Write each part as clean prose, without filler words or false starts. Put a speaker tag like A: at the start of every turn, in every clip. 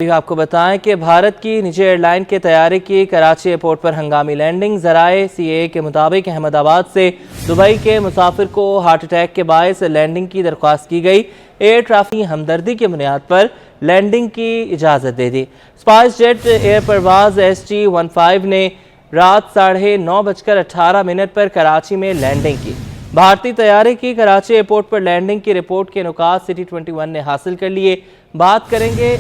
A: آپ کو بتائیں کہ بھارت کی نجی ایئر لائن کے طیارے کی کراچی ایئرپورٹ پر ہنگامی لینڈنگ۔ ذرائع CAA کے مطابق احمد آباد سے دبئی کے مسافر کو ہارٹ اٹیک کے باعث لینڈنگ کی درخواست کی گئی۔ ایئر ٹریفک ہمدردی کی بنیاد پر لینڈنگ کی اجازت دے دی۔ اسپائس جیٹ ایئر پرواز SG-15 نے رات 9:18 پر کراچی میں لینڈنگ کی۔ بھارتی طیارے کی کراچی ایئرپورٹ پر لینڈنگ کی رپورٹ کے نکات سٹی 21 نے حاصل کر لیے۔ بات کریں گے،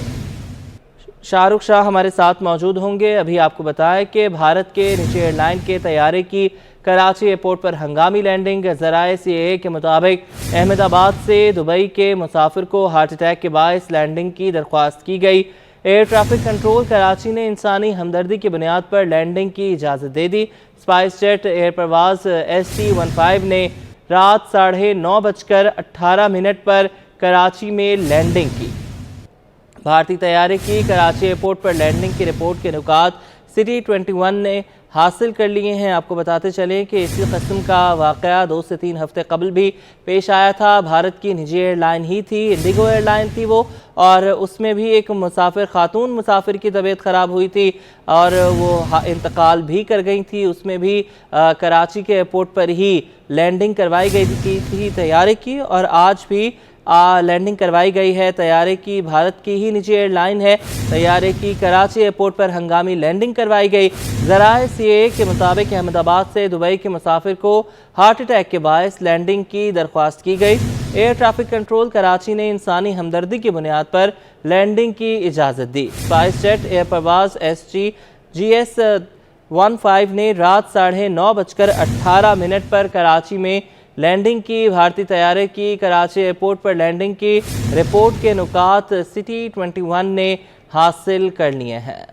A: شاہ رخ شاہ ہمارے ساتھ موجود ہوں گے۔ ابھی آپ کو بتائیں کہ بھارت کے نجی ایئر لائن کے طیارے کی کراچی ایئرپورٹ پر ہنگامی لینڈنگ۔ ذرائع CAA کے مطابق احمد آباد سے دبئی کے مسافر کو ہارٹ اٹیک کے باعث لینڈنگ کی درخواست کی گئی۔ ایئر ٹریفک کنٹرول کراچی نے انسانی ہمدردی کی بنیاد پر لینڈنگ کی اجازت دے دی۔ اسپائس جیٹ ایئر پرواز SG-15 نے رات 9:18 پر کراچی میں لینڈنگ کی۔ بھارتی طیارے کی کراچی ایئرپورٹ پر لینڈنگ کی رپورٹ کے نکات سٹی 21 نے حاصل کر لیے ہیں۔ آپ کو بتاتے چلیں کہ اسی قسم کا واقعہ 2 سے 3 ہفتے قبل بھی پیش آیا تھا۔ بھارت کی نجی ایئر لائن ہی تھی، انڈیگو ایئر لائن تھی وہ، اور اس میں بھی ایک خاتون مسافر کی طبیعت خراب ہوئی تھی اور وہ انتقال بھی کر گئی تھی۔ اس میں بھی کراچی کے ایئرپورٹ پر ہی لینڈنگ کروائی گئی تھی طیارے کی، اور آج بھی لینڈنگ کروائی گئی ہے طیارے کی۔ بھارت کی ہی نجی ایئر لائن ہے، طیارے کی کراچی ایئرپورٹ پر ہنگامی لینڈنگ کروائی گئی۔ ذرائع CAA کے مطابق احمد آباد سے دبئی کے مسافر کو ہارٹ اٹیک کے باعث لینڈنگ کی درخواست کی گئی۔ ایئر ٹریفک کنٹرول کراچی نے انسانی ہمدردی کی بنیاد پر لینڈنگ کی اجازت دی۔ اسپائس جیٹ ایئر پرواز SG-15 نے رات 9:18 پر کراچی میں لینڈنگ کی۔ بھارتی طیارے کی کراچی ایئرپورٹ پر لینڈنگ کی رپورٹ کے نکات سٹی 21 نے حاصل کر لیے ہیں۔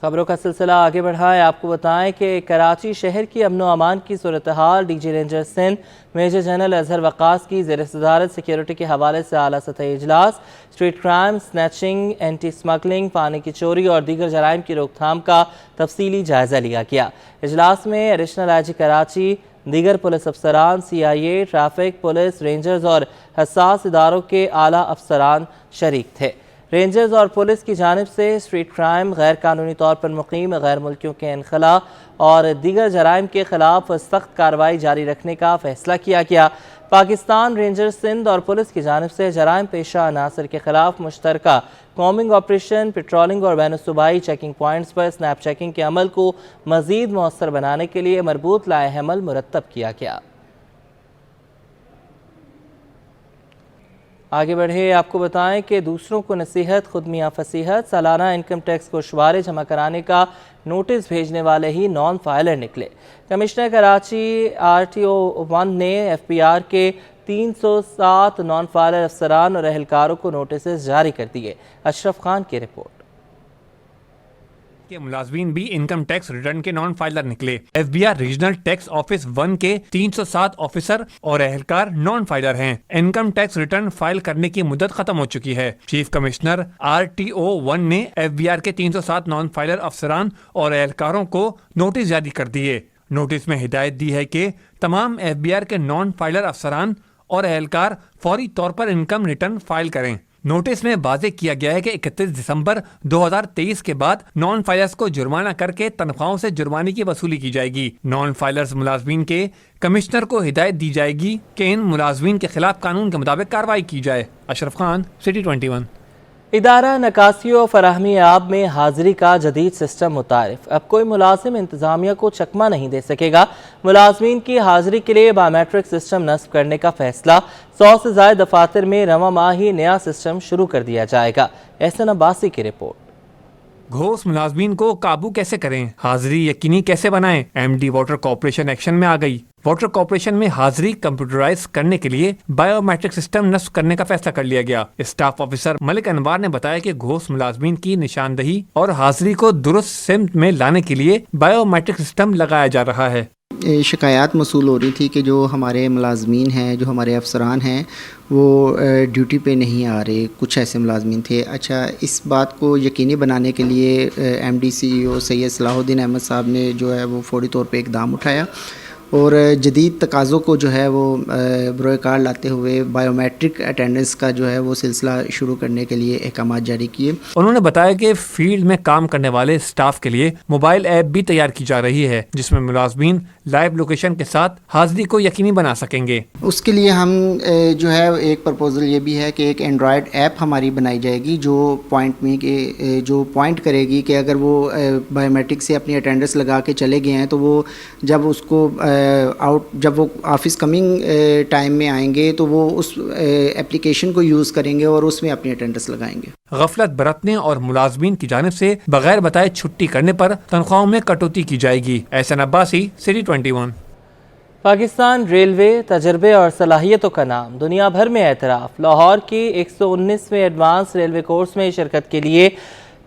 A: خبروں کا سلسلہ آگے بڑھائیں، آپ کو بتائیں کہ کراچی شہر کی امن و امان کی صورتحال DG ranger Sindh major general Azhar Waqas کی زیر صدارت سیکیورٹی کے حوالے سے اعلیٰ سطحی اجلاس۔ Street crime, snatching, anti smuggling, پانی کی چوری اور دیگر جرائم کی روک تھام کا تفصیلی جائزہ لیا گیا۔ اجلاس میں ایڈیشنل IG کراچی، دیگر پولیس افسران، CIA، ٹریفک، پولیس، رینجرز اور حساس اداروں کے اعلیٰ افسران شریک تھے۔ رینجرز اور پولیس کی جانب سے اسٹریٹ کرائم، غیر قانونی طور پر مقیم غیر ملکیوں کے انخلاء اور دیگر جرائم کے خلاف سخت کارروائی جاری رکھنے کا فیصلہ کیا گیا۔ پاکستان رینجرز سندھ اور پولیس کی جانب سے جرائم پیشہ عناصر کے خلاف مشترکہ کومبنگ آپریشن، پیٹرولنگ اور بین الصوبائی چیکنگ پوائنٹس پر سنیپ چیکنگ کے عمل کو مزید مؤثر بنانے کے لیے مربوط لائحہ عمل مرتب کیا گیا۔ آگے بڑھے، آپ کو بتائیں کہ دوسروں کو نصیحت خود میاں فصیحت۔ سالانہ انکم ٹیکس گوشوارے جمع کرانے کا نوٹس بھیجنے والے ہی نان فائلر نکلے۔ کمشنر کراچی RTO 1 نے FBR کے 307 نان فائلر افسران اور اہلکاروں کو نوٹسز جاری کر دیے۔ اشرف خان کی رپورٹ۔
B: کے ملازمین بھی انکم ٹیکس ریٹرن کے نان فائلر نکلے۔ FBR ریجنل ٹیکس آفس 1 کے 307 آفیسر اور اہلکار نان فائلر ہیں۔ انکم ٹیکس ریٹرن فائل کرنے کی مدت ختم ہو چکی ہے۔ چیف کمشنر RTO 1 نے FBR کے 307 نان فائلر افسران اور اہلکاروں کو نوٹس جاری کر دیے۔ نوٹس میں ہدایت دی ہے کہ تمام FBR کے نان فائلر افسران اور اہلکار فوری طور پر انکم ریٹرن فائل کریں۔ نوٹس میں واضح کیا گیا ہے کہ 31 دسمبر 2023 کے بعد نان فائلرز کو جرمانہ کر کے تنخواہوں سے جرمانے کی وصولی کی جائے گی۔ نان فائلرز ملازمین کے کمشنر کو ہدایت دی جائے گی کہ ان ملازمین کے خلاف قانون کے مطابق کارروائی کی جائے۔ اشرف خان، سٹی 21۔
A: ادارہ نکاسی و فراہمی آب میں حاضری کا جدید سسٹم متعارف۔ اب کوئی ملازم انتظامیہ کو چکمہ نہیں دے سکے گا۔ ملازمین کی حاضری کے لیے بایومیٹرک سسٹم نصب کرنے کا فیصلہ۔ 100 سے زائد دفاتر میں رواں ماہ ہی نیا سسٹم شروع کر دیا جائے گا۔ احسن عباسی کی رپورٹ۔
B: گھوس ملازمین کو قابو کیسے کریں؟ حاضری یقینی کیسے بنائیں؟ MD واٹر کارپوریشن ایکشن میں آ گئی۔ واٹر کارپوریشن میں حاضری کمپیوٹرائز کرنے کے لیے بایو میٹرک سسٹم نصب کرنے کا فیصلہ کر لیا گیا۔ اسٹاف آفیسر ملک انوار نے بتایا کہ گھوس ملازمین کی نشاندہی اور حاضری کو درست سمت میں لانے کے لیے بایو میٹرک سسٹم لگایا جا رہا ہے۔
C: شکایات موصول ہو رہی تھی کہ جو ہمارے ملازمین ہیں، جو ہمارے افسران ہیں، وہ ڈیوٹی پہ نہیں آ رہے. کچھ ایسے ملازمین تھے. اچھا، اس بات کو یقینی بنانے کے لیے ایم ڈی سی ای او سید صلاح الدین احمد صاحب نے جو ہے وہ فوری طور پہ اقدام اٹھایا اور جدید تقاضوں کو جو ہے وہ بروئے کار لاتے ہوئے بائیو میٹرک اٹینڈنس کا جو ہے وہ سلسلہ شروع کرنے کے لیے احکامات جاری کیے.
B: انہوں نے بتایا کہ فیلڈ میں کام کرنے والے اسٹاف کے لیے موبائل ایپ بھی تیار کی جا رہی ہے جس میں ملازمین لائیو لوکیشن کے ساتھ حاضری کو یقینی بنا سکیں گے.
C: اس کے لیے ہم جو ہے ایک پرپوزل یہ بھی ہے کہ ایک اینڈرائڈ ایپ ہماری بنائی جائے گی جو پوائنٹ کرے گی کہ اگر وہ بائیو میٹرک سے اپنی اٹینڈنس لگا کے چلے گئے ہیں تو وہ جب اس کو جب وہ آفس کمنگ ٹائم میں آئیں گے تو وہ اس اپلیکیشن کو یوز کریں گے اور اس میں اپنی اٹینڈنس لگائیں گے.
B: غفلت برتنے اور ملازمین کی جانب سے بغیر بتائے چھٹی کرنے پر تنخواہوں میں کٹوتی کی جائے گی. احسن عباسی، سٹی 21.
A: پاکستان ریلوے تجربے اور صلاحیتوں کا نام دنیا بھر میں اعتراف. لاہور کی 119ویں ایڈوانس ریلوے کورس میں شرکت کے لیے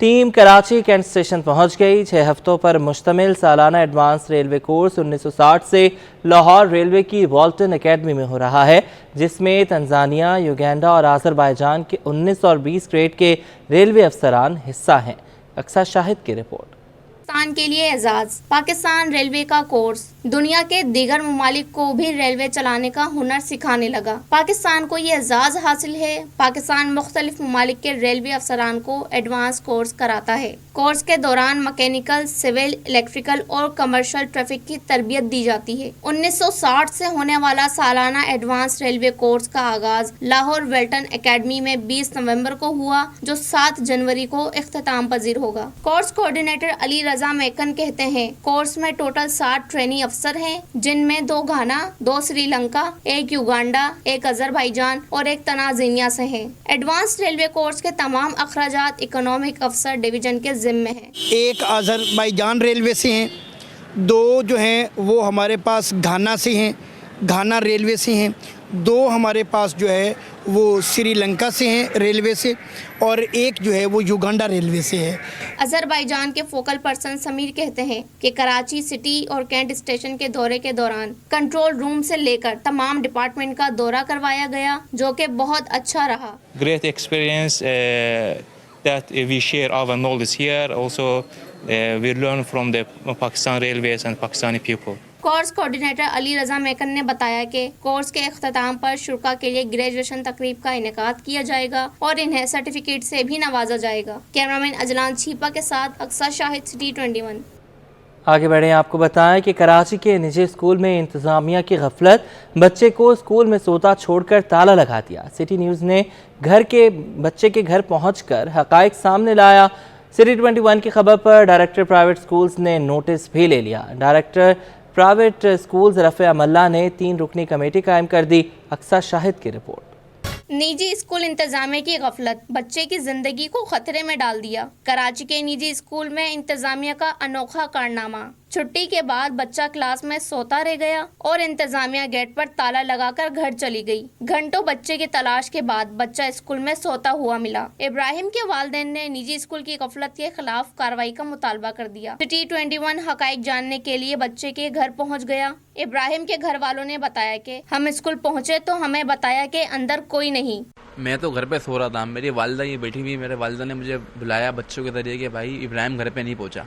A: ٹیم کراچی کینٹ اسٹیشن پہنچ گئی. 6 ہفتوں پر مشتمل سالانہ ایڈوانس ریلوے کورس 1960 سے لاہور ریلوے کی والٹن اکیڈمی میں ہو رہا ہے جس میں تنزانیہ، یوگینڈا اور آذربائیجان کے 19 اور 20 گریڈ کے ریلوے افسران حصہ ہیں. اقصیٰ شاہد کی رپورٹ.
D: پاکستان کے لیے اعزاز. پاکستان ریلوے کا کورس دنیا کے دیگر ممالک کو بھی ریلوے چلانے کا ہنر سکھانے لگا. پاکستان کو یہ اعزاز حاصل ہے. پاکستان مختلف ممالک کے ریلوے افسران کو ایڈوانس کورس کراتا ہے. کورس کے دوران مکینیکل، سول، الیکٹریکل اور کمرشل ٹریفک کی تربیت دی جاتی ہے. 1960 سے ہونے والا سالانہ ایڈوانس ریلوے کورس کا آغاز لاہور ویلٹن اکیڈمی میں 20 نومبر کو ہوا جو 7 جنوری کو اختتام پذیر ہوگا. کورس کوآرڈینیٹر علی رضا میکن کہتے ہیں کورس میں ٹوٹل 60 ٹرینی افسر ہیں جن میں 2 گھانا، 2 سری لنکا، 1 یوگانڈا، 1 آذربائیجان اور 1 تنزانیہ سے ہیں. ایڈوانس ریلوے کورس کے تمام اخراجات اکنامک افسر ڈویژن کے ذمے ہیں.
E: 1 آذربائیجان ریلوے سے ہیں، 2 جو ہیں وہ ہمارے پاس گھانا سے ہیں، گھانا ریلوے سے ہیں، 2 ہمارے پاس جو ہے وہ سری لنکا سے ہیں ریلوے سے، اور 1 جو ہے وہ یوگانڈا ریلوے سے ہے.
D: آذربائیجان کے فوکل پرسن سمیر کہتے ہیں کہ کراچی سٹی اور کینٹ اسٹیشن کے دورے کے دوران کنٹرول روم سے لے کر تمام ڈپارٹمنٹ کا دورہ کروایا گیا جو کہ بہت اچھا رہا.
F: Great experience that we share our knowledge here. Also, we learn from the Pakistan Railways and Pakistani people.
D: Course coordinator Ali Raza Makan نے بتایا کہ کورس کے اختتام پر شرکاء کے لیے گریجویشن تقریب کا انعقاد کیا جائے گا اور انہیں سرٹیفکیٹ سے بھی نوازا جائے گا. کیمرامین اجلان چھیپا کے ساتھ اقصیٰ شاہد، سٹی 21.
A: آگے بڑھیں. آپ کو بتائیں کہ کراچی کے نجی اسکول میں انتظامیہ کی غفلت، بچے کو اسکول میں سوتا چھوڑ کر تالا لگا دیا. سٹی نیوز نے بچے کے گھر پہنچ کر حقائق سامنے لایا. سٹی 21 کی خبر پر ڈائریکٹر پرائیویٹ اسکولز نے نوٹس بھی لے لیا. ڈائریکٹر پرائیویٹ اسکولز رفیع ملا نے 3 رکنی کمیٹی قائم کر دی. اقصیٰ شاہد کی رپورٹ.
D: نجی اسکول انتظامیہ کی غفلت بچے کی زندگی کو خطرے میں ڈال دیا. کراچی کے نجی اسکول میں انتظامیہ کا انوکھا کارنامہ. چھٹی کے بعد بچہ کلاس میں سوتا رہ گیا اور انتظامیہ گیٹ پر تالا لگا کر گھر چلی گئی. گھنٹوں بچے کی تلاش کے بعد بچہ اسکول میں سوتا ہوا ملا. ابراہیم کے والدین نے نجی اسکول کی غفلت کے خلاف کارروائی کا مطالبہ کر دیا. سٹی 21 حقائق جاننے کے لیے بچے کے گھر پہنچ گیا. ابراہیم کے گھر والوں نے بتایا کہ ہم اسکول پہنچے تو ہمیں بتایا کہ اندر کوئی نہیں.
G: میں تو گھر پہ سو رہا تھا. میری والدہ یہ بیٹھی ہوئی، میرے والدہ نے مجھے بلایا بچوں کے ذریعے کہ بھائی ابراہیم گھر پہ نہیں پہنچا.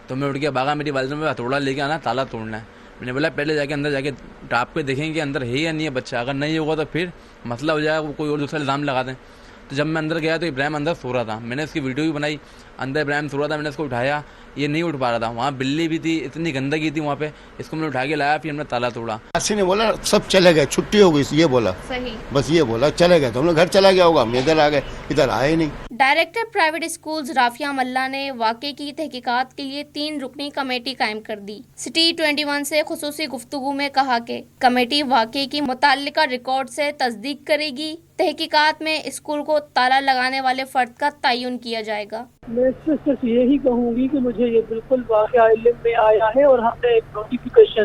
G: تو میں اٹھ کے بھاگا. میری والدہ میں ہتھوڑا لے کے آنا، تالا توڑنا ہے. میں نے بولا پہلے جا کے اندر جا کے ٹاپ کے دیکھیں کہ اندر ہے یا نہیں ہے بچہ. اگر نہیں ہوگا تو پھر مسئلہ ہو جائے گا، کوئی اور دوسرا الزام لگا دیں. تو جب میں اندر گیا تو ابراہیم اندر سو رہا تھا. میں نے اس کی ویڈیو بھی بنائی. اندر ابراہیم سو رہا تھا. میں نے اس کو اٹھایا، یہ نہیں اٹھ پا رہا تھا. وہاں بلی بھی تھی، اتنی گندگی تھی وہاں پہ. اس کو میں نے اٹھا کے لایا، پھر ہم نے تالا توڑا.
H: اسی نے بولا سب چلے گئے، چھٹی ہو گئی، یہ بولا
D: صحیح،
H: بس یہ بولا چلے گئے. تو ہم لوگ گھر چلا گیا ہوگا، ہم ادھر آ گئے، ادھر آئے نہیں.
D: ڈائریکٹر پرائیویٹ اسکولز رافیہ ملا نے واقعے کی تحقیقات کے لیے 3 رکنی کمیٹی قائم کر دی. سٹی 21 سے خصوصی گفتگو میں کہا کہ کمیٹی واقعے کی متعلقہ ریکارڈ سے تصدیق کرے گی. تحقیقات میں اسکول کو تالا لگانے والے فرد کا تعین کیا جائے گا.
I: میں صرف یہی کہوں گی کہ مجھے یہ بالکل واقعہ علم میں آیا ہے اور ہم نے ایک نوٹیفیکیشن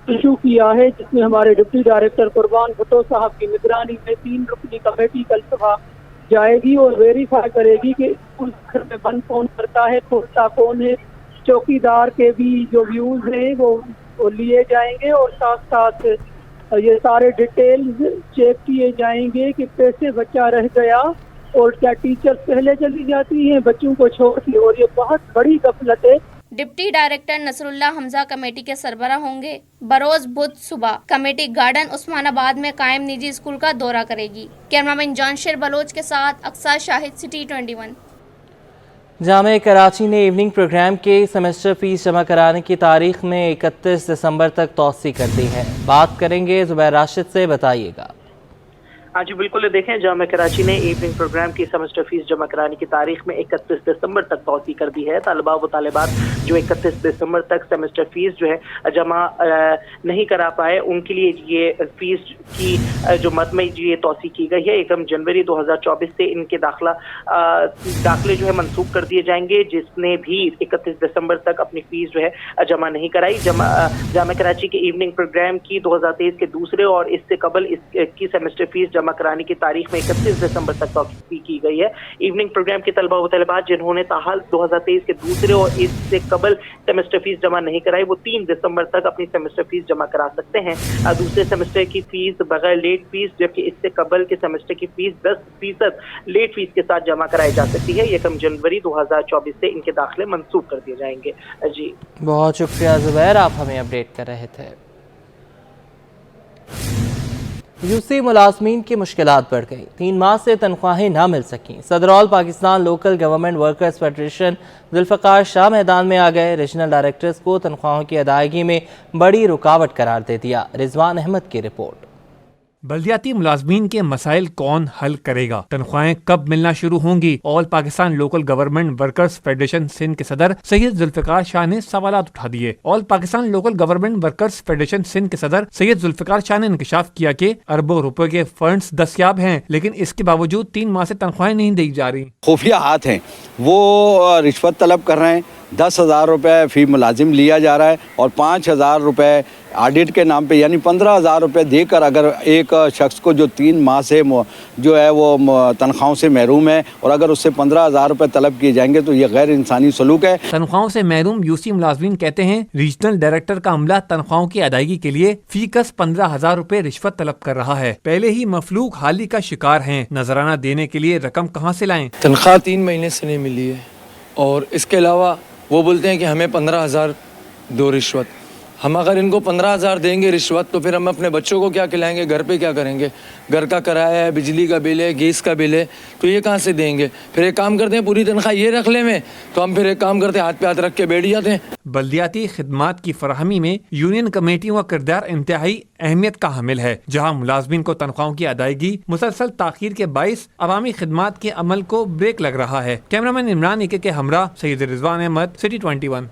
I: ایشو کیا ہے جس میں ہمارے ڈپٹی ڈائریکٹر قربان بھٹو صاحب کی نگرانی میں 3 رکنی کمیٹی کل صبح جائے گی اور ویریفائی کرے گی کہ اسکول گھر میں بند کون کرتا ہے، کھولتا کون ہے. چوکیدار کے بھی جو ویوز ہیں وہ وہ لیے جائیں گے اور ساتھ ساتھ یہ سارے ڈیٹیلز چیک کیے جائیں گے کہ کیسے بچہ رہ گیا اور کیا ٹیچر پہلے چلی جاتی ہیں بچوں کو چھوڑ کے، اور یہ بہت بڑی غفلت ہے۔
D: ڈپٹی ڈائریکٹر نصر اللہ حمزہ کمیٹی کے سربراہ ہوں گے۔ بروز بدھ صبح کمیٹی گارڈن عثمان آباد میں قائم نجی اسکول کا دورہ کرے گی۔ کیمرامین جانشیر بلوچ کے ساتھ اقصی شاہد، سٹی 21۔
A: جامعہ کراچی نے ایوننگ پروگرام کے سیمسٹر فیس جمع کرانے کی تاریخ میں 31 دسمبر تک توسیع کر دی ہے۔ بات کریں گے زبیر راشد سے، بتائیے گا۔
J: ہاں جی بالکل، دیکھیں جامعہ کراچی نے ایوننگ پروگرام کی سیمسٹر فیس جمع کرانے کی تاریخ میں 31 دسمبر تک توسیع کر دی ہے۔ طلباء و طالبات جو 31 دسمبر تک سیمسٹر فیس جو ہے جمع نہیں کرا پائے، ان کے لیے یہ فیس کی جو مد میں یہ توسیع کی گئی ہے۔ 1 جنوری 2024 سے ان کے داخلے جو ہے منسوخ کر دیے جائیں گے۔ جس نے بھی 31 دسمبر تک اپنی فیس جو ہے جمع نہیں کرائی، جامعہ کراچی کے ایوننگ پروگرام کی 2023 کے دوسرے اور اس سے قبل اس کی سیمسٹر فیس جمع کرانے کی تاریخ میں 31 دسمبر تک توسیع کی گئی ہے۔ ایوننگ پروگرام کے طلباء و طالبات جنہوں نے تاحال 2023 کے دوسرے اور اس سے قبل سیمسٹر فیس جمع نہیں کرائی، وہ 3 دسمبر تک اپنی سیمسٹر فیس جمع کرا سکتے ہیں۔ دوسرے سیمسٹر کی فیس بغیر لیٹ فیس، جبکہ اس سے قبل کے سیمسٹر کی فیس 10% لیٹ فیس کے ساتھ جمع کرائی جا سکتی ہے۔ 1 جنوری 2024 سے ان کے داخلے منسوخ کر دیے جائیں گے۔ جی
A: بہت شکریہ زبیر، آپ ہمیں اپڈیٹ کر رہے تھے۔ یوسی ملازمین کی مشکلات بڑھ گئی، 3 ماہ سے تنخواہیں نہ مل سکیں۔ صدر all Pakistan local government workers federation Zulfiqar Shah میدان میں آ گئے۔ ریجنل ڈائریکٹرز کو تنخواہوں کی ادائیگی میں بڑی رکاوٹ قرار دے دیا۔ رضوان احمد کی رپورٹ۔
B: بلدیاتی ملازمین کے مسائل کون حل کرے گا؟ تنخواہیں کب ملنا شروع ہوں گی؟ All Pakistan local government workers federation Sindh کے صدر سید ذوالفقار شاہ نے سوالات اٹھا دیے۔ All Pakistan local government workers federation Sindh کے صدر سید ذوالفقار شاہ نے انکشاف کیا کہ اربوں روپے کے فنڈز دستیاب ہیں، لیکن اس کے باوجود 3 ماہ سے تنخواہیں نہیں دی جا رہی۔
K: خفیہ ہاتھ ہیں، وہ رشوت طلب کر رہے ہیں۔ 10,000 روپے فی ملازم لیا جا رہا ہے اور 5,000 روپے آڈٹ کے نام پہ، یعنی 15,000 روپے دے کر اگر ایک شخص کو جو 3 ماہ سے جو ہے وہ تنخواہوں سے محروم ہے، اور اگر اس سے 15,000 روپے طلب کیے جائیں گے تو یہ غیر انسانی سلوک ہے۔
B: تنخواہوں سے محروم یوسی ملازمین کہتے ہیں ریجنل ڈائریکٹر کا عملہ تنخواہوں کی ادائیگی کے لیے فی کس 15,000 روپے رشوت طلب کر رہا ہے۔ پہلے ہی مفلوج حالی کا شکار ہیں، نذرانہ دینے کے لیے رقم کہاں سے لائیں؟
L: تنخواہ 3 مہینے سے نہیں ملی ہے، اور اس کے علاوہ وہ بولتے ہیں کہ ہمیں 15,000 دو رشوت۔ ہم اگر ان کو 15,000 دیں گے رشوت تو پھر ہم اپنے بچوں کو کیا کھلائیں گے؟ گھر پہ کیا کریں گے؟ گھر کا کرایہ ہے، بجلی کا بل ہے، گیس کا بل ہے، تو یہ کہاں سے دیں گے؟ پھر ایک کام کرتے ہیں، پوری تنخواہ یہ رکھ لیں میں، تو ہم پھر ایک کام کرتے ہیں، ہاتھ پہ ہاتھ رکھ کے بیٹھ جاتے ہیں۔
B: بلدیاتی خدمات کی فراہمی میں یونین کمیٹیوں کا کردار انتہائی اہمیت کا حامل ہے، جہاں ملازمین کو تنخواہوں کی ادائیگی مسلسل تاخیر کے باعث عوامی خدمات کے عمل کو بریک لگ رہا ہے۔ کیمرامین عمران ایکے کے ہمراہ سید رضوان احمد، سٹی 21۔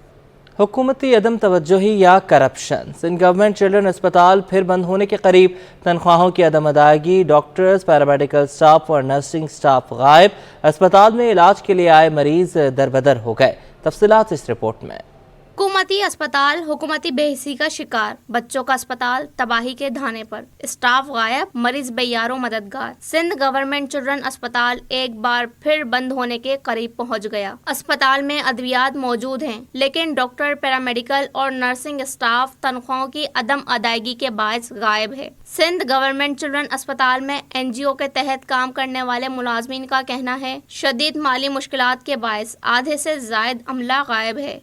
A: حکومتی عدم توجہی یا کرپشن، سندھ گورنمنٹ چلڈرن اسپتال پھر بند ہونے کے قریب، تنخواہوں کی عدم ادائیگی، ڈاکٹرز، پیرامیڈیکل سٹاف اور نرسنگ سٹاف غائب، اسپتال میں علاج کے لیے آئے مریض دربدر ہو گئے۔ تفصیلات اس رپورٹ میں۔
D: حکومتی اسپتال حکومتی بے حسی کا شکار، بچوں کا اسپتال تباہی کے دھانے پر، اسٹاف غائب، مریض بے یار و مددگار۔ سندھ گورنمنٹ چلڈرن اسپتال ایک بار پھر بند ہونے کے قریب پہنچ گیا۔ اسپتال میں ادویات موجود ہیں، لیکن ڈاکٹر، پیرامیڈیکل اور نرسنگ اسٹاف تنخواہوں کی عدم ادائیگی کے باعث غائب ہے۔ سندھ گورنمنٹ چلڈرن اسپتال میں NGO کے تحت کام کرنے والے ملازمین کا کہنا ہے، شدید مالی مشکلات کے باعث آدھے سے زائد عملہ غائب ہے۔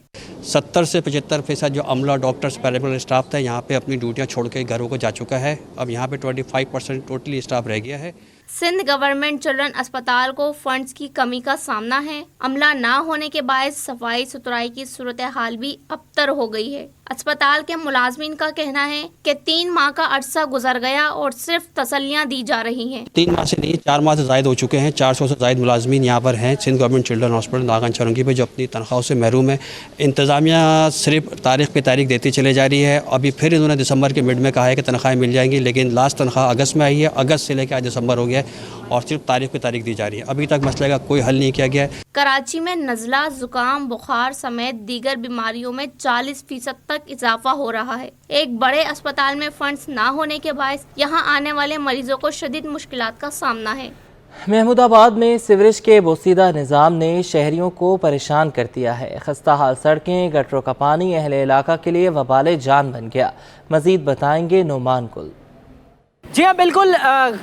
M: 70 سے 75% جو عملہ، ڈاکٹرز، پیرامیڈیکل اسٹاف تھا یہاں پہ اپنی ڈیوٹیاں چھوڑ کے گھروں کو جا چکا ہے۔ اب یہاں پہ 25% ٹوٹلی اسٹاف رہ گیا ہے۔
D: سندھ گورنمنٹ چلڈرن اسپتال کو فنڈز کی کمی کا سامنا ہے۔ عملہ نہ ہونے کے باعث صفائی ستھرائی کی صورتحال بھی ابتر ہو گئی ہے۔ اسپتال کے ملازمین کا کہنا ہے کہ 3 ماہ کا عرصہ گزر گیا اور صرف تسلیاں دی جا رہی ہیں۔
M: 3 ماہ سے نہیں، 4 ماہ سے زائد ہو چکے ہیں۔ 400 سے زائد ملازمین یہاں پر ہیں سندھ گورنمنٹ چلڈرن ہاسپٹل ناگن چرنگی پہ، جو اپنی تنخواہوں سے محروم ہے۔ انتظامیہ صرف تاریخ پہ تاریخ دیتی چلے جا رہی ہے۔ ابھی پھر انہوں نے دسمبر کے مڈ میں کہا ہے کہ تنخواہیں مل جائیں گی، لیکن لاسٹ تنخواہ اگست میں آئی ہے، اگست سے لے کے آج دسمبر ہو گیا ہے اور صرف تاریخ پہ تاریخ دی جا رہی ہے۔ ابھی تک مسئلے کا کوئی حل نہیں کیا گیا ہے۔
D: کراچی میں نزلہ، زکام، بخار سمیت دیگر بیماریوں میں 40% تک اضافہ ہو رہا ہے۔ ایک بڑے اسپتال میں فنڈز نہ ہونے کے باعث یہاں آنے والے مریضوں کو شدید مشکلات کا سامنا ہے۔
A: محمودآباد میں سیوریج کے بوسیدہ نظام نے شہریوں کو پریشان کر دیا ہے۔ خستہ حال سڑکیں، گٹروں کا پانی اہل علاقہ کے لیے وبال جان بن گیا۔ مزید بتائیں گے نعمان گل۔
N: جی ہاں بالکل،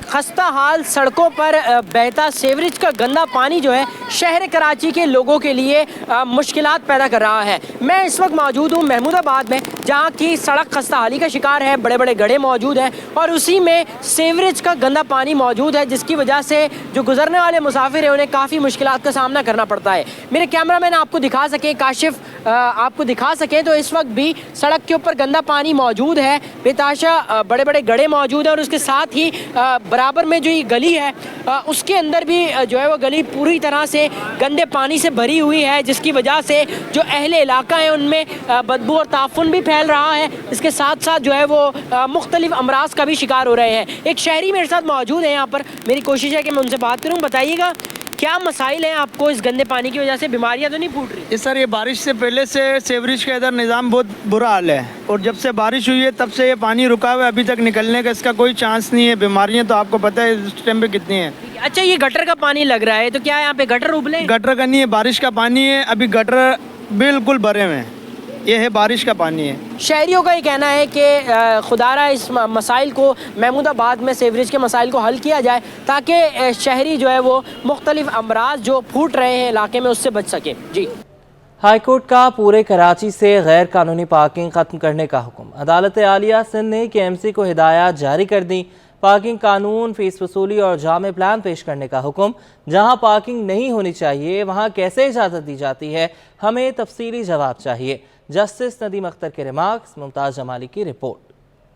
N: خستہ حال سڑکوں پر بہتا سیوریج کا گندا پانی جو ہے شہر کراچی کے لوگوں کے لیے مشکلات پیدا کر رہا ہے۔ میں اس وقت موجود ہوں محمود آباد میں، جہاں کی سڑک خستہ حالی کا شکار ہے، بڑے بڑے گڑھے موجود ہیں اور اسی میں سیوریج کا گندا پانی موجود ہے، جس کی وجہ سے جو گزرنے والے مسافر ہیں انہیں کافی مشکلات کا سامنا کرنا پڑتا ہے۔ میرے کیمرہ مین آپ کو دکھا سکیں، کاشف آپ کو دکھا سکیں تو اس وقت بھی سڑک کے اوپر گندا پانی موجود ہے، بے تحاشا بڑے بڑے گڑھے موجود ہیں اور اس کے ساتھ ہی برابر میں جو یہ گلی ہے اس کے اندر بھی جو ہے وہ گلی پوری طرح سے گندے پانی سے بھری ہوئی ہے، جس کی وجہ سے جو اہل علاقہ ہیں ان میں بدبو اور تعفن بھی پھیل رہا ہے۔ اس کے ساتھ ساتھ جو ہے وہ مختلف امراض کا بھی شکار ہو رہے ہیں۔ ایک شہری میرے ساتھ موجود ہے یہاں پر، میری کوشش ہے کہ میں ان سے بات کروں۔ بتائیے گا کیا مسائل ہیں آپ کو اس گندے پانی کی وجہ سے؟ بیماریاں تو نہیں پھوٹ رہی؟
E: سر یہ بارش سے پہلے سے سیوریج کا ادھر نظام بہت برا حال ہے، اور جب سے بارش ہوئی ہے تب سے یہ پانی رکا ہوا ہے، ابھی تک نکلنے کا اس کا کوئی چانس نہیں ہے۔ بیماریاں تو آپ کو پتہ ہے اس ٹائم پہ کتنی ہیں۔
N: اچھا، یہ گٹر کا پانی لگ رہا ہے تو کیا یہاں پہ گٹر ابلے؟
E: گٹر کا نہیں ہے، بارش کا پانی ہے، ابھی گٹر بالکل بھرے ہوئے ہیں، یہ ہے بارش کا پانی ہے۔
N: شہریوں کا یہ کہنا ہے کہ خدارہ اس مسائل کو، محمود آباد میں سیوریج کے مسائل کو حل کیا جائے تاکہ شہری جو ہے وہ مختلف امراض جو پھوٹ رہے ہیں علاقے میں اس سے بچ سکیں۔ جی،
A: ہائی کورٹ کا پورے کراچی سے غیر قانونی پارکنگ ختم کرنے کا حکم۔ عدالت عالیہ سندھ نے KMC کو ہدایات جاری کر دی۔ پارکنگ قانون، فیس وصولی اور جامع پلان پیش کرنے کا حکم۔ جہاں پارکنگ نہیں ہونی چاہیے وہاں کیسے اجازت دی جاتی ہے، ہمیں تفصیلی جواب چاہیے۔ جسٹس ندیم اختر کے ریمارکس، ممتاز جمالی کی رپورٹ۔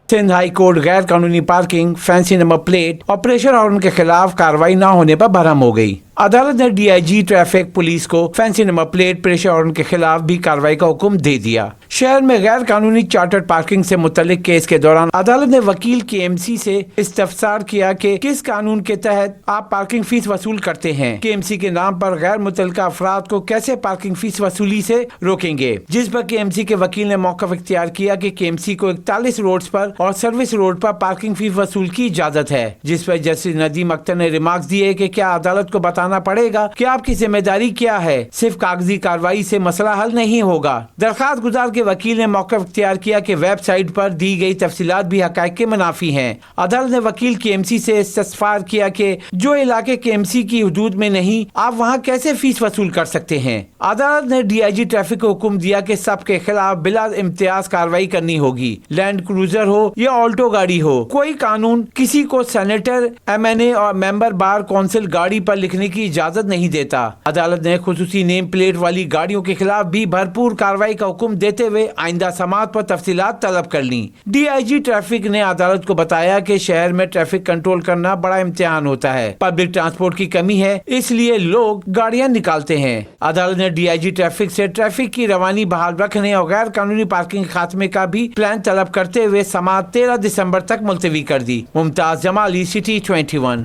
O: سندھ ہائی کورٹ غیر قانونی پارکنگ، فینسی نمبر پلیٹ اور پریشر ہارن کے خلاف کارروائی نہ ہونے پر برہم ہو گئی۔ عدالت نے DIG ٹریفک پولیس کو fancy number plate, pressure horn کے خلاف بھی کارروائی کا حکم دے دیا۔ شہر میں غیر قانونی چارٹرڈ پارکنگ سے متعلق کیس کے دوران عدالت نے وکیل KMC سے استفسار کیا کہ کس قانون کے تحت آپ پارکنگ فیس وصول کرتے ہیں، KMC کے نام پر غیر متعلقہ افراد کو کیسے پارکنگ فیس وصولی سے روکیں گے، جس پر KMC کے وکیل نے موقف اختیار کیا کہ KMC کو 41 روڈز پر اور سروس روڈ پر پارکنگ فیس وصول کی اجازت ہے، جس پر جسٹس ندیم اختر نے ریمارکس دیے کہ کیا عدالت کو بتانا پڑے گا کہ آپ کی ذمہ داری کیا ہے، صرف کاغذی کارروائی سے مسئلہ حل نہیں ہوگا۔ درخواست گزار کے وکیل نے موقف اختیار کیا کہ ویب سائٹ پر دی گئی تفصیلات بھی حقائق کے منافی ہیں۔ عدالت نے وکیل KMC سے استفسار کیا کہ جو علاقے KMC کی حدود میں نہیں، آپ وہاں کیسے فیس وصول کر سکتے ہیں۔ عدالت نے DIG ٹریفک کو حکم دیا کہ سب کے خلاف بلا امتیاز کارروائی کرنی ہوگی، لینڈ کروزر ہو یا آلٹو گاڑی ہو۔ کوئی قانون کسی کو سینیٹر، MNA اور ممبر بار کونسل گاڑی پر لکھنے کی اجازت نہیں دیتا۔ عدالت نے خصوصی نیم پلیٹ والی گاڑیوں کے خلاف بھی بھرپور کارروائی کا حکم دیتے ہوئے آئندہ سماعت پر تفصیلات طلب کر لیں۔ DIG ٹریفک نے عدالت کو بتایا کہ شہر میں ٹریفک کنٹرول کرنا بڑا امتحان ہوتا ہے، پبلک ٹرانسپورٹ کی کمی ہے، اس لیے لوگ گاڑیاں نکالتے ہیں۔ عدالت نے DIG ٹریفک سے ٹریفک کی روانی بحال رکھنے اور غیر قانونی پارکنگ خاتمے کا بھی پلان طلب کرتے ہوئے سماعت 13 دسمبر تک ملتوی کر دی۔ ممتاز جمالی، سٹی 21۔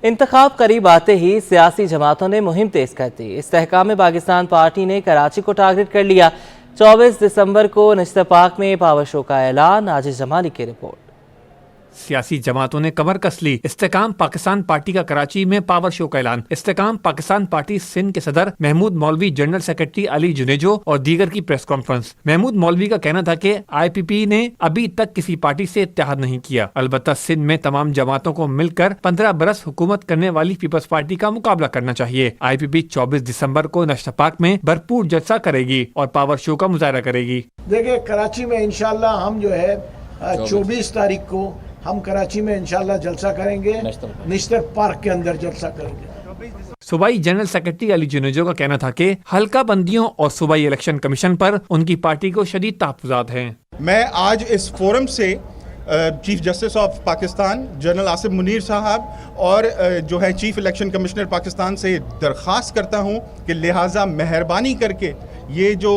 A: انتخاب قریب آتے ہی سیاسی جماعتوں نے مہم تیز کر دی۔ استحکام پاکستان پارٹی نے کراچی کو ٹارگٹ کر لیا۔ 24 دسمبر کو نشتر پارک میں پاور شو کا اعلان۔ عاجز جمالی کی رپورٹ۔
B: سیاسی جماعتوں نے کمر کس لی۔ استحکام پاکستان پارٹی کا کراچی میں پاور شو کا اعلان۔ استحکام پاکستان پارٹی سندھ کے صدر محمود مولوی، جنرل سیکرٹری علی جنیجو اور دیگر کی پریس کانفرنس۔ محمود مولوی کا کہنا تھا کہ IPP نے ابھی تک کسی پارٹی سے اتحاد نہیں کیا، البتہ سندھ میں تمام جماعتوں کو مل کر 15 برس حکومت کرنے والی پیپلز پارٹی کا مقابلہ کرنا چاہیے۔ IPP 24 دسمبر کو نشتر پارک میں بھرپور جلسہ کرے گی اور پاور شو کا مظاہرہ کرے گی۔
P: دیکھیں کراچی میں انشاءاللہ ہم جو ہے 24 تاریخ کو ہم کراچی میں انشاءاللہ جلسہ کریں گے، نشتر پارک کے اندر جلسہ کریں گے۔
B: صوبائی جنرل سیکرٹری علی جنیجو کا کہنا تھا کہ حلقہ بندیوں اور صوبائی الیکشن کمیشن پر ان کی پارٹی کو شدید تحفظات ہیں۔
Q: میں آج اس فورم سے chief justice of Pakistan general Asif Munir صاحب اور جو ہے چیف الیکشن کمشنر پاکستان سے درخواست کرتا ہوں کہ لہٰذا مہربانی کر کے یہ جو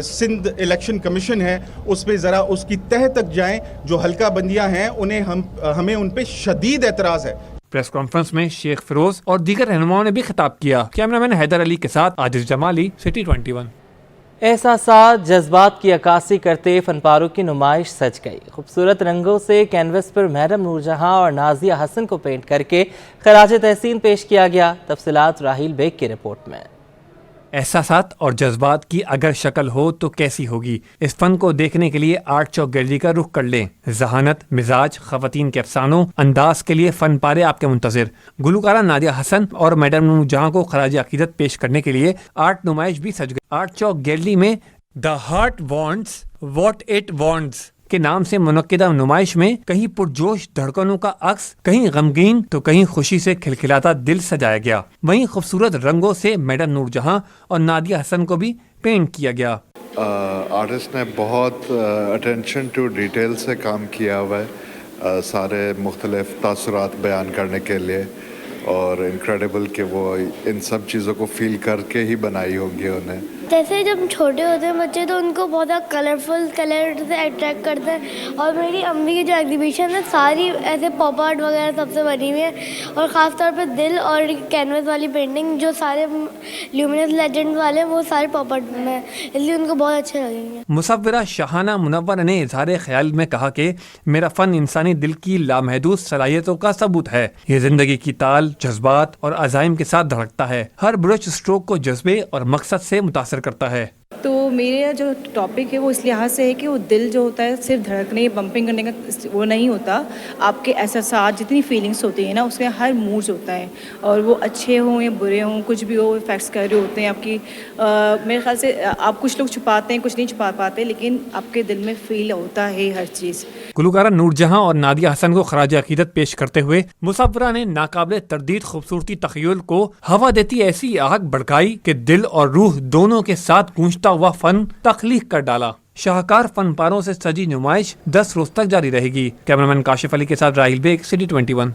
Q: سندھ الیکشن کمیشن ہے اس پہ ذرا اس کی تہہ تک جائیں، جو حلقہ بندیاں ہیں ہمیں ان پہ شدید اعتراض ہے۔
B: پریس کانفرنس میں شیخ فیروز اور دیگر رہنماؤں نے بھی خطاب کیا۔ کیمرہ مین حیدر علی کے ساتھ عاجز جمالی، سٹی 21۔
A: احساسات جذبات کی عکاسی کرتے فنپاروں کی نمائش سج گئی. خوبصورت رنگوں سے کینوس پر میڈم نور جہاں اور نازیہ حسن کو پینٹ کر کے خراج تحسین پیش کیا گیا. تفصیلات راہیل بیگ کی رپورٹ میں.
B: احساسات اور جذبات کی اگر شکل ہو تو کیسی ہوگی؟ اس فن کو دیکھنے کے لیے آرٹ چوک گیلری کا رخ کر لیں. ذہانت، مزاج، خواتین کے افسانوں، انداز کے لیے فن پارے آپ کے منتظر. گلوکارہ نادیہ حسن اور میڈم نور جہاں کو خراج عقیدت پیش کرنے کے لیے آرٹ نمائش بھی سج گئی. آرٹ چوک گیلری میں the heart wants what it wants کے نام سے منعقدہ نمائش میں کہیں پرجوش دھڑکنوں کا عکس، کہیں غمگین تو کہیں خوشی سے کھلکھلاتا دل سجایا گیا. وہیں خوبصورت رنگوں سے میڈم نور جہاں اور نادیہ حسن کو بھی پینٹ کیا گیا.
R: آرٹسٹ نے بہت اٹینشن ٹو ڈیٹیل سے کام کیا ہوا ہے سارے مختلف تاثرات بیان کرنے کے لیے، اور انکریڈیبل کہ وہ ان سب چیزوں کو فیل کر کے ہی بنائی ہوگی انہیں.
S: جیسے جب چھوٹے ہوتے ہیں بچے تو ان کو بہت زیادہ کلرفل کلر سے اٹریکٹ کرتے ہیں، اور میری امی کی جو ایگزیبیشن ہے ساری ایسے پاپ آرٹ وغیرہ سب سے بنی ہوئی ہے، اور خاص طور پہ دل اور کینوس والی پینٹنگ جو سارے لیومینس لیجنڈ والے ہیں وہ سارے پاپ آرٹ میں ہیں، اس لیے ان کو بہت اچھے لگیں گے.
B: مصورہ شاہانہ منور نے اظہار خیال میں کہا کہ میرا فن انسانی دل کی لامحدود صلاحیتوں کا ثبوت ہے. یہ زندگی کی تال، جذبات اور عزائم کے ساتھ دھڑکتا ہے. ہر برش اسٹروک کو جذبے اور مقصد سے متاثر کرتا ہے.
T: تو میرا جو ٹاپک ہے وہ اس لحاظ سے ہے کہ وہ دل جو ہوتا ہے صرف دھڑکنے بمپنگ کرنے کا وہ نہیں ہوتا. آپ کے احساسات جتنی فیلنگس ہوتی ہیں نا اس میں ہر موڈز ہوتا ہے، اور وہ اچھے ہوں یا برے ہوں، کچھ بھی ہو افیکٹس کر رہے ہوتے ہیں آپ کی. میرے خیال سے آپ کچھ لوگ چھپاتے ہیں، کچھ نہیں چھپا پاتے، لیکن آپ کے دل میں فیل ہوتا ہے ہر چیز.
B: گلوکارہ نور جہاں اور نادیہ حسن کو خراج عقیدت پیش کرتے ہوئے مصورہ نے ناقابل تردید خوبصورتی تخیل کو ہوا دیتی ایسی آگ بھڑکائی کہ دل اور روح دونوں کے ساتھ گونجتا ہوا فن تخلیق کر ڈالا. شاہکار فن پاروں سے سجی نمائش 10 روز تک جاری رہے گی. کیمرامین کاشف علی کے ساتھ راہیل بیگ، City 21.